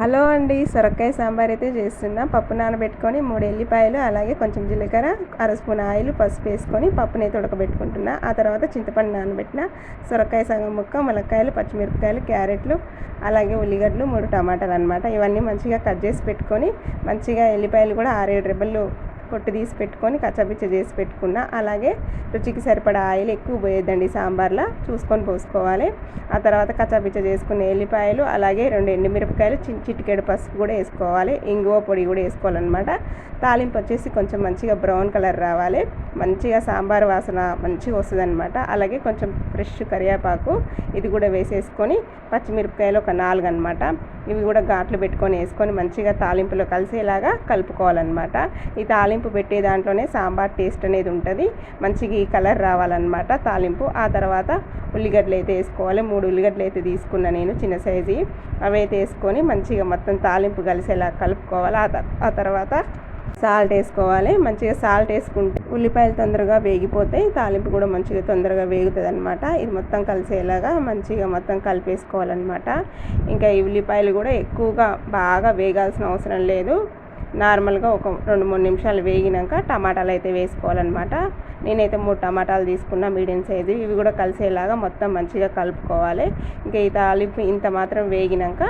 Hello అండి, సొరకాయ సాంబార్ అయితే చేస్తున్నా. పప్పు నానబెట్టుకొని 3 ఎల్లిపాయలు, అలాగే కొంచెం జీలకర్ర, అర స్పూన్ ఆయిల్, పసుపు వేసుకొని పప్పునైతే ఉడకబెట్టుకుంటున్నా. ఆ తర్వాత చింతపండు నానబెట్టిన, సొరకాయ సగం ముక్క, ములక్కాయలు, పచ్చిమిరపకాయలు, క్యారెట్లు, అలాగే ఉల్లిగడ్డలు, 3 టమాటాలు అనమాట. ఇవన్నీ మంచిగా కట్ చేసి పెట్టుకొని, మంచిగా ఎల్లిపాయలు కూడా 6-7 రెబ్బలు పొట్టు తీసి పెట్టుకొని కచ్చపిచ్చ చేసి పెట్టుకున్నా. అలాగే రుచికి సరిపడా ఆయిల్ ఎక్కువ పోయేద్దండి, సాంబార్లో చూసుకొని పోసుకోవాలి. ఆ తర్వాత కచ్చాపిచ్చ చేసుకున్న ఎల్లిపాయలు, అలాగే 2 ఎండుమిరపకాయలు, చిటికెడు పసుపు కూడా వేసుకోవాలి. ఇంగువ పొడి కూడా వేసుకోవాలన్నమాట. తాలింపు వచ్చేసి కొంచెం మంచిగా బ్రౌన్ కలర్ రావాలి, మంచిగా సాంబార్ వాసన మంచిగా వస్తుంది అనమాట. అలాగే కొంచెం ఫ్రెష్ కరివేపాకు ఇది కూడా వేసేసుకొని, పచ్చిమిరపకాయలు ఒక 4 అనమాట, ఇవి కూడా ఘాట్లు పెట్టుకొని వేసుకొని మంచిగా తాలింపులో కలిసేలాగా కలుపుకోవాలన్నమాట. ఈ తాలింపు పెట్టే దాంట్లోనే సాంబార్ టేస్ట్ అనేది ఉంటుంది, మంచిగా ఈ కలర్ రావాలన్నమాట తాలింపు. ఆ తర్వాత ఉల్లిగడ్డలు అయితే వేసుకోవాలి. 3 ఉల్లిగడ్డలు అయితే తీసుకున్నా నేను, చిన్న సైజు. అవి అయితే వేసుకొని మంచిగా మొత్తం తాలింపు కలిసేలా కలుపుకోవాలి. ఆ తర్వాత సాల్ట్ వేసుకోవాలి. మంచిగా సాల్ట్ వేసుకుంటే ఉల్లిపాయలు తొందరగా వేగిపోతాయి, తాలింపు కూడా మంచిగా తొందరగా వేగుతుంది అనమాట. ఇది మొత్తం కలిసేలాగా మంచిగా మొత్తం కలిపేసుకోవాలన్నమాట. ఇంకా ఈ ఉల్లిపాయలు కూడా ఎక్కువగా బాగా వేగాల్సిన అవసరం లేదు, నార్మల్గా ఒక 2-3 నిమిషాలు వేగినాక టమాటాలు అయితే వేసుకోవాలన్నమాట. నేనైతే 3 టమాటాలు తీసుకున్నా, మీడియం సైజు. ఇవి కూడా కలిసేలాగా మొత్తం మంచిగా కలుపుకోవాలి. ఇంకా ఈ తాలింపు ఇంత మాత్రం వేగినాక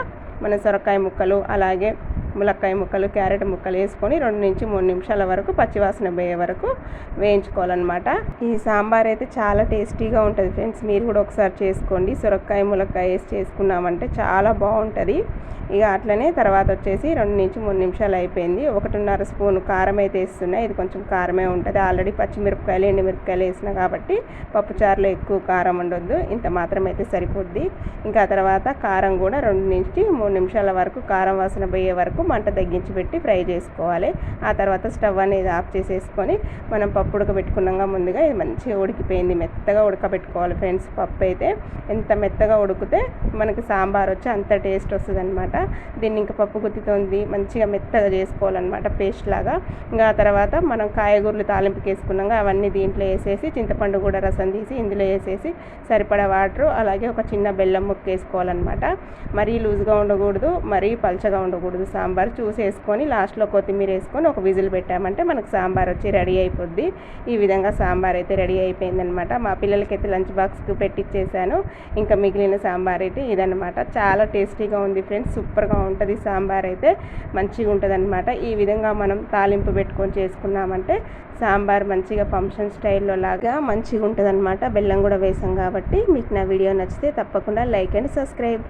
మన సొరకాయ ముక్కలు, అలాగే ములక్కాయ ముక్కలు, క్యారెట్ ముక్కలు వేసుకొని 2-3 నిమిషాల వరకు పచ్చివాసన పోయే వరకు వేయించుకోవాలన్నమాట. ఈ సాంబార్ అయితే చాలా టేస్టీగా ఉంటుంది ఫ్రెండ్స్, మీరు కూడా ఒకసారి చేసుకోండి. సొరకాయ ములక్కాయ వేసి చేసుకున్నామంటే చాలా బాగుంటుంది. ఇక అట్లనే తర్వాత వచ్చేసి 2-3 నిమిషాలు అయిపోయింది. 1.5 స్పూన్ కారం అయితే వేస్తున్నా. ఇది కొంచెం కారమే ఉంటుంది, ఆల్రెడీ పచ్చిమిరపకాయలు, ఎండుమిరపకాయలు వేసిన కాబట్టి పప్పుచారులో ఎక్కువ కారం ఉండొద్దు, ఇంత మాత్రం అయితే సరిపోద్ది. ఇంకా తర్వాత కారం కూడా 2-3 నిమిషాల వరకు కారం వాసన పోయే వరకు మంట తగ్గించి పెట్టి ఫ్రై చేసుకోవాలి. ఆ తర్వాత స్టవ్ అనేది ఆఫ్ చేసేసుకొని మనం పప్పు ఉడకబెట్టుకున్నాక ముందుగా ఇది మంచిగా ఉడికిపోయింది, మెత్తగా ఉడకబెట్టుకోవాలి ఫ్రెండ్స్. పప్పు అయితే ఎంత మెత్తగా ఉడికితే మనకి సాంబార్ వచ్చి అంత టేస్ట్ వస్తుంది అనమాట. దీన్ని ఇంకా పప్పు గుత్తితోంది మంచిగా మెత్తగా చేసుకోవాలన్నమాట, పేస్ట్ లాగా. ఇంకా ఆ తర్వాత మనం కాయగూరలు తాలింపుకి వేసుకున్నాక అవన్నీ దీంట్లో వేసేసి, చింతపండు కూడా రసం తీసి ఇందులో వేసేసి, సరిపడా వాటర్, అలాగే ఒక చిన్న బెల్లం ముక్క వేసుకోవాలన్నమాట. మరీ లూజ్గా ఉండకూడదు, మరీ పల్చగా ఉండకూడదు. సాంబార్ చూసేసుకొని లాస్ట్లో కొత్తిమీర వేసుకొని ఒక విజిల్ పెట్టామంటే మనకు సాంబార్ వచ్చి రెడీ అయిపోద్ది. ఈ విధంగా సాంబార్ అయితే రెడీ అయిపోయిందనమాట. మా పిల్లలకైతే లంచ్ బాక్స్కి పెట్టించేసాను. ఇంకా మిగిలిన సాంబార్ అయితే ఇదనమాట. చాలా టేస్టీగా ఉంది ఫ్రెండ్స్, సూపర్గా ఉంటుంది సాంబార్ అయితే, మంచిగా ఉంటుంది అనమాట. ఈ విధంగా మనం తాలింపు పెట్టుకొని చేసుకున్నామంటే సాంబార్ మంచిగా ఫంక్షన్ స్టైల్లో లాగా మంచిగా ఉంటుంది అనమాట. బెల్లం కూడా వేసాం కాబట్టి. మీకు నా వీడియో నచ్చితే తప్పకుండా లైక్ అండ్ సబ్స్క్రైబ్.